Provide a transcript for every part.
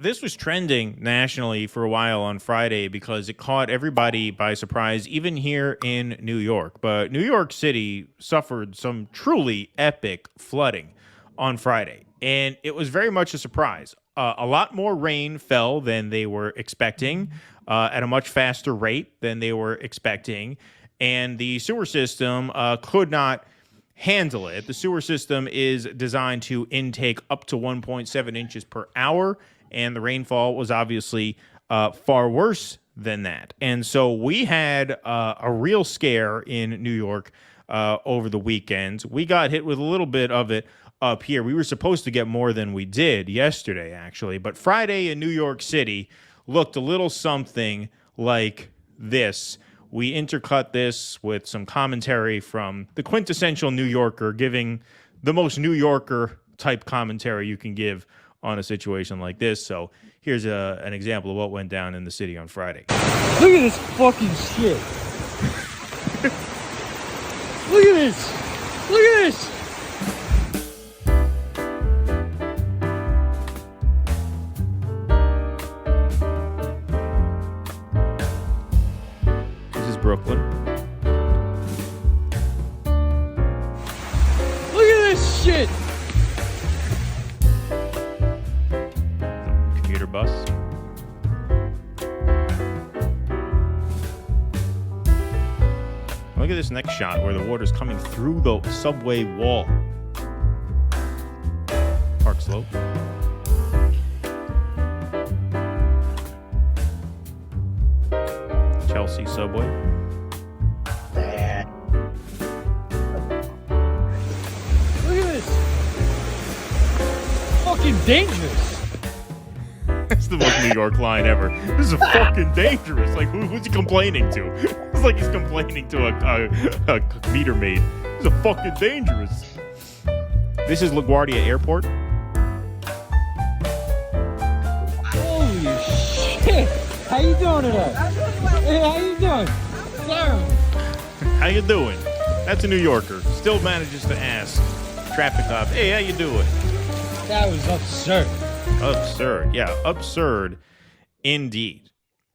This was trending nationally for a while on Friday because it caught everybody by surprise, even here in New York. But New York City suffered some truly epic flooding on Friday, and it was very much a surprise. A lot more rain fell than they were expecting, at a much faster rate than they were expecting, and the sewer system could not handle it. The sewer system is designed to intake up to 1.7 inches per hour, and the rainfall was obviously far worse than that. And so we had a real scare in New York over the weekend. We got hit with a little bit of it up here. We were supposed to get more than we did yesterday, actually. But Friday in New York City looked a little something like this. We intercut this with some commentary from the quintessential New Yorker, giving the most New Yorker type commentary you can give on a situation like this. So here's an example of what went down in the city on Friday. Look at this fucking shit. Look at this. Look at this. Brooklyn. Look at this shit. The commuter bus. Look at this next shot where the water's coming through the subway wall. Park Slope. Chelsea subway. Dangerous. That's the most New York line ever. This is fucking dangerous. Like, who's he complaining to? It's like he's complaining to a meter maid. This is fucking dangerous. This is LaGuardia Airport. Holy shit! How you doing today? Hey, how you doing? Sorry. How you doing? That's a New Yorker. Still manages to ask traffic cops, hey, how you doing? That was absurd. Absurd. Yeah, absurd indeed.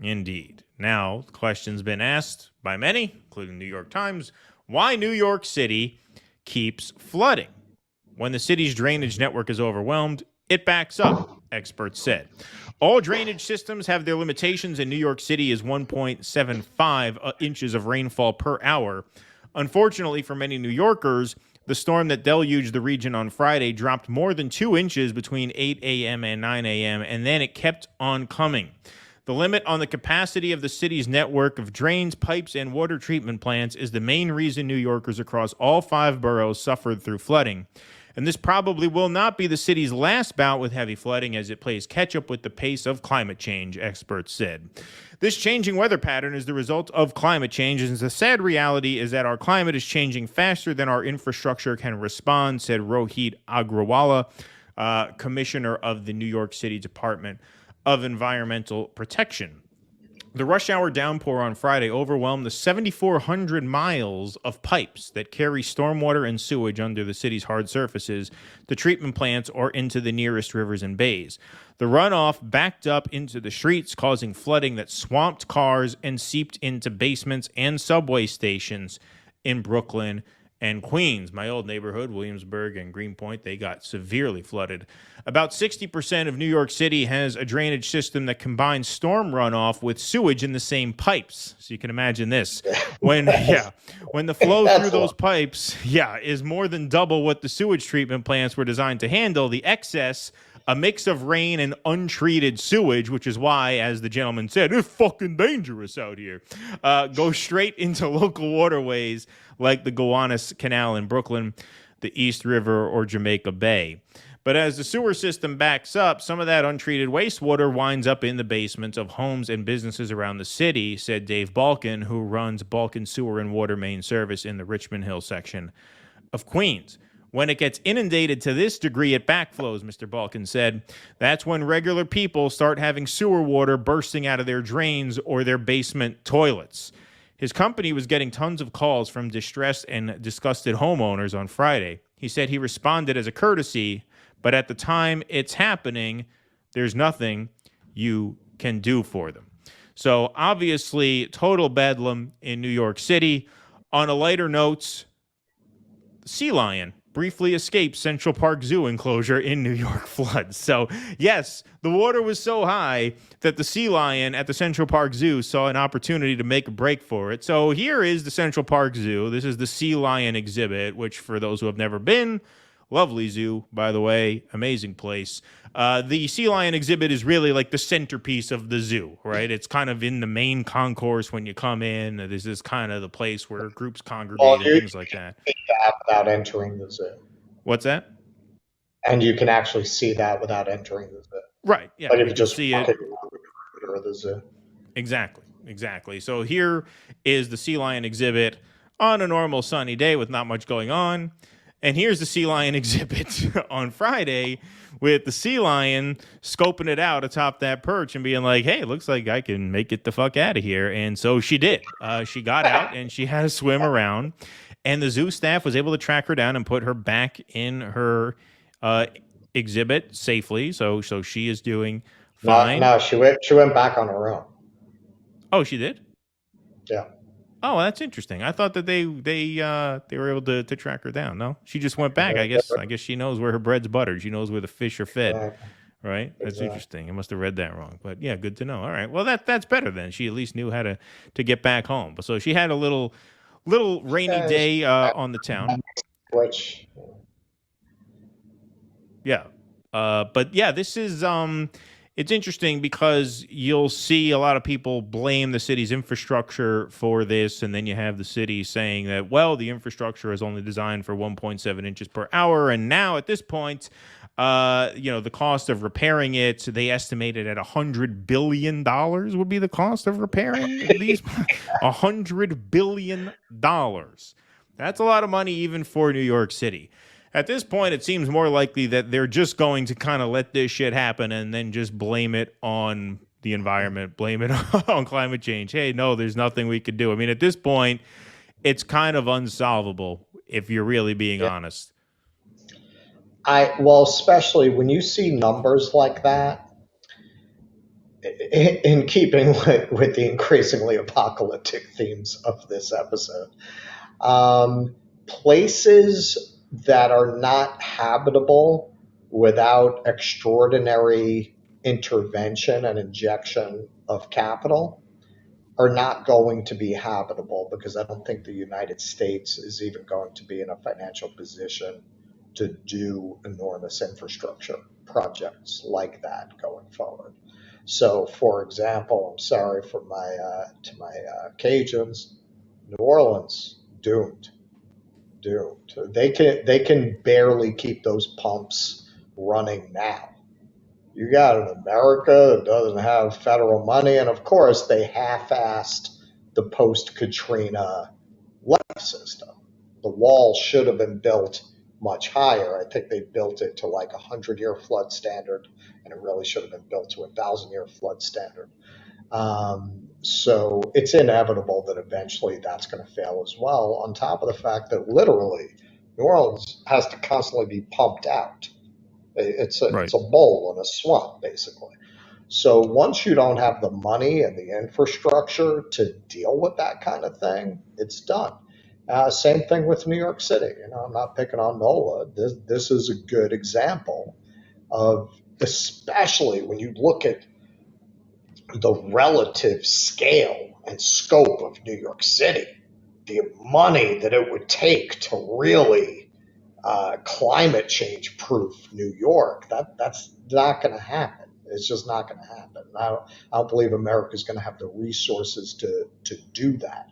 Indeed. Now, the question's been asked by many, including the New York Times, why New York City keeps flooding. When the city's drainage network is overwhelmed, it backs up, experts said. All drainage systems have their limitations, and New York City is 1.75 inches of rainfall per hour. Unfortunately for many New Yorkers, the storm that deluged the region on Friday dropped more than 2 inches between 8 a.m. and 9 a.m., and then it kept on coming. The limit on the capacity of the city's network of drains, pipes, and water treatment plants is the main reason New Yorkers across all 5 boroughs suffered through flooding. And this probably will not be the city's last bout with heavy flooding as it plays catch-up with the pace of climate change, experts said. This changing weather pattern is the result of climate change, and the sad reality is that our climate is changing faster than our infrastructure can respond, said Rohit Agrawala, commissioner of the New York City Department of Environmental Protection. The rush hour downpour on Friday overwhelmed the 7,400 miles of pipes that carry stormwater and sewage under the city's hard surfaces to treatment plants or into the nearest rivers and bays. The runoff backed up into the streets, causing flooding that swamped cars and seeped into basements and subway stations in Brooklyn and Queens. My old neighborhood, Williamsburg and Greenpoint, they got severely flooded. About 60% of New York City has a drainage system that combines storm runoff with sewage in the same pipes. So you can imagine this. When the flow through those pipes, is more than double what the sewage treatment plants were designed to handle, the excess, a mix of rain and untreated sewage, which is why, as the gentleman said, it's fucking dangerous out here, goes straight into local waterways like the Gowanus Canal in Brooklyn, the East River, or Jamaica Bay. But as the sewer system backs up, some of that untreated wastewater winds up in the basements of homes and businesses around the city, said Dave Balkin, who runs Balkin Sewer and Water Main Service in the Richmond Hill section of Queens. When it gets inundated to this degree, it backflows, Mr. Balkin said. That's when regular people start having sewer water bursting out of their drains or their basement toilets. His company was getting tons of calls from distressed and disgusted homeowners on Friday. He said he responded as a courtesy, but at the time it's happening, there's nothing you can do for them. So obviously, total bedlam in New York City. On a lighter note, sea lion briefly escaped Central Park Zoo enclosure in New York floods. So yes, the water was so high that the sea lion at the Central Park Zoo saw an opportunity to make a break for it. So here is the Central Park Zoo. This is the sea lion exhibit, which for those who have never been, lovely zoo, by the way, amazing place. The sea lion exhibit is really like the centerpiece of the zoo, right? It's kind of in the main concourse when you come in. This is kind of the place where groups congregate and things like that. Without entering the zoo. What's that? And you can actually see that without entering the zoo. Right. Yeah. Like if you just see walk it. Or the zoo. Exactly. So here is the sea lion exhibit on a normal sunny day with not much going on. And here's the sea lion exhibit on Friday with the sea lion scoping it out atop that perch and being like, hey, it looks like I can make it the fuck out of here. And so she did. She got out and she had to swim around. And the zoo staff was able to track her down and put her back in her exhibit safely. So she is doing fine. No, she went back on her own. Oh, she did? Yeah. Oh, that's interesting. I thought that they were able to track her down. No, she just went back. I guess she knows where her bread's buttered. She knows where the fish are fed. Right? That's interesting. I must have read that wrong. But yeah, good to know. All right. Well, that's better then. She at least knew how to get back home. So she had a little rainy day on the town. Which yeah. But yeah, this is it's interesting because you'll see a lot of people blame the city's infrastructure for this, and then you have the city saying that, well, the infrastructure is only designed for 1.7 inches per hour, and now at this point, the cost of repairing it, they estimated at $100 billion would be the cost of repairing these. $100 billion. That's a lot of money even for New York City. At this point, it seems more likely that they're just going to kind of let this shit happen and then just blame it on the environment, blame it on climate change. Hey, no, there's nothing we could do. I mean, at this point, it's kind of unsolvable if you're really being honest. Especially when you see numbers like that, in keeping with the increasingly apocalyptic themes of this episode, places that are not habitable without extraordinary intervention and injection of capital are not going to be habitable, because I don't think the United States is even going to be in a financial position to do enormous infrastructure projects like that going forward. So, for example, I'm sorry for my Cajuns, New Orleans, doomed. They can barely keep those pumps running now. You got an America that doesn't have federal money, and of course they half-assed the post-Katrina levee system. The wall should have been built much higher. I think they built it to like 100-year flood standard, and it really should have been built to 1,000-year flood standard. So it's inevitable that eventually that's going to fail as well, on top of the fact that literally New Orleans has to constantly be pumped out. It's a bowl in a swamp, basically. So once you don't have the money and the infrastructure to deal with that kind of thing, it's done. Same thing with New York City. I'm not picking on NOLA. This is a good example of, especially when you look at the relative scale and scope of New York City, the money that it would take to really climate change proof New York, that's not going to happen. It's just not going to happen. I don't believe America's going to have the resources to do that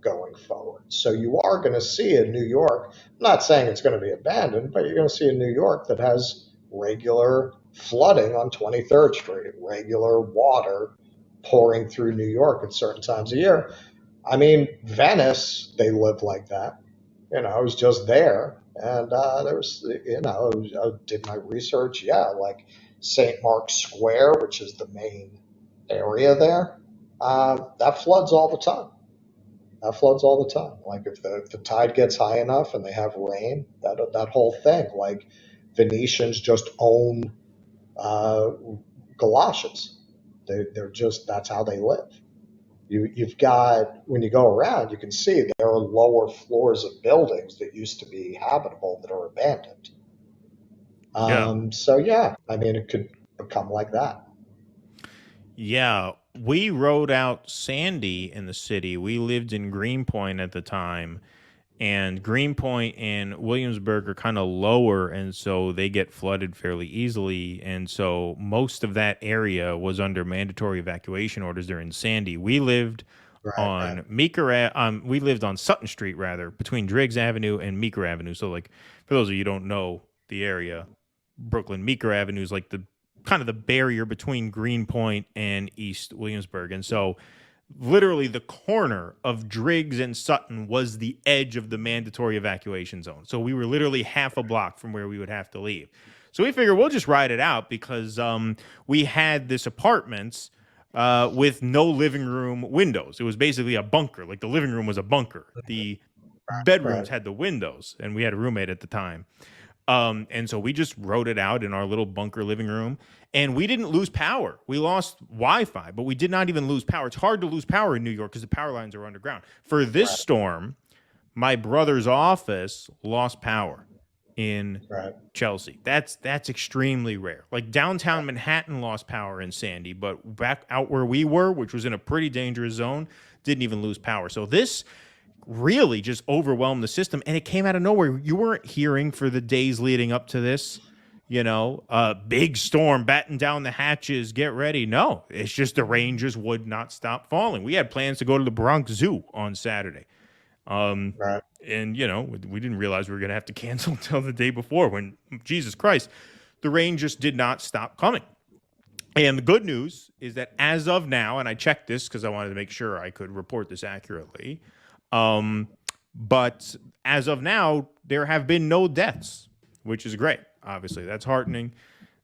going forward. So you are going to see in New York, I'm not saying it's going to be abandoned, but you're going to see in New York that has regular flooding on 23rd Street, regular water pouring through New York at certain times of year. I mean, Venice, they live like that. I was just there, and there was, I did my research. Yeah, like St. Mark's Square, which is the main area there, that floods all the time. Like if the tide gets high enough and they have rain, that whole thing, like Venetians just own galoshes. They're just, that's how they live. You've got, when you go around, you can see there are lower floors of buildings that used to be habitable that are abandoned. So yeah, I mean, it could become like that. Yeah, we rode out Sandy in the city. We lived in Greenpoint at the time, and Greenpoint and Williamsburg are kind of lower, and so they get flooded fairly easily. And so most of that area was under mandatory evacuation orders during Sandy. We lived on Meeker. We lived on Sutton Street, rather, between Driggs Avenue and Meeker Avenue. So, like, for those of you who don't know the area, Brooklyn, Meeker Avenue is like the kind of the barrier between Greenpoint and East Williamsburg. And so literally the corner of Driggs and Sutton was the edge of the mandatory evacuation zone. So we were literally half a block from where we would have to leave. So we figured we'll just ride it out because we had this apartments with no living room windows. It was basically a bunker. Like the living room was a bunker. The bedrooms had the windows, and we had a roommate at the time. And so we just rode it out in our little bunker living room, and we didn't lose power. We lost Wi-Fi, but we did not even lose power. It's hard to lose power in New York because the power lines are underground. For this storm, my brother's office lost power in Chelsea. That's extremely rare. Like downtown Manhattan lost power in Sandy, but back out where we were, which was in a pretty dangerous zone, didn't even lose power. So this really just overwhelmed the system, and it came out of nowhere. You weren't hearing for the days leading up to this, big storm, batten down the hatches, get ready. No, it's just the rain just would not stop falling. We had plans to go to the Bronx Zoo on Saturday. And, we didn't realize we were going to have to cancel until the day before when, Jesus Christ, the rain just did not stop coming. And the good news is that as of now, and I checked this because I wanted to make sure I could report this accurately, but as of now, there have been no deaths, which is great. Obviously, that's heartening.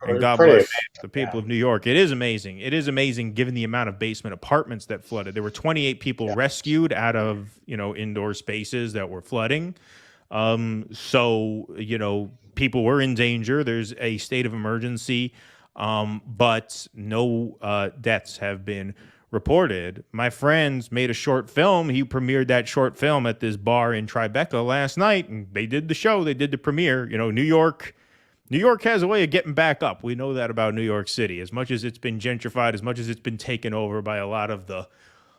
And God bless the people of New York. It is amazing. It is amazing given the amount of basement apartments that flooded. There were 28 people rescued out of, indoor spaces that were flooding. So, people were in danger. There's a state of emergency, but no deaths have been reported. My friends made a short film. He premiered that short film at this bar in Tribeca last night, and they did the show. They did the premiere. New York has a way of getting back up. We know that about New York City. As much as it's been gentrified, as much as it's been taken over by a lot of the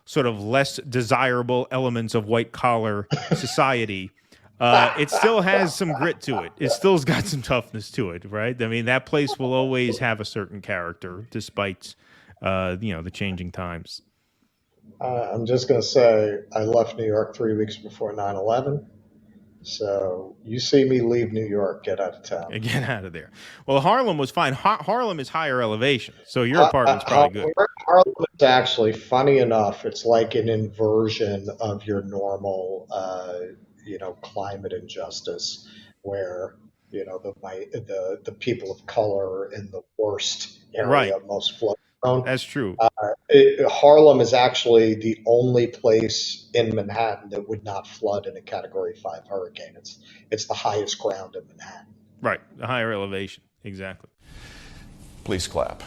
sort of less desirable elements of white-collar society, it still has some grit to it. It still's got some toughness to it, right? I mean, that place will always have a certain character, despite the changing times. I'm just going to say I left New York 3 weeks before 9/11. So you see me leave New York, get out of town. Get out of there. Well, Harlem was fine. Harlem is higher elevation, so your apartment's probably good. Harlem is actually, funny enough, it's like an inversion of your normal, climate injustice, where the people of color are in the worst area, most flood prone. That's true. Harlem is actually the only place in Manhattan that would not flood in a Category 5 hurricane. It's the highest ground in Manhattan. Right, the higher elevation, exactly. Please clap.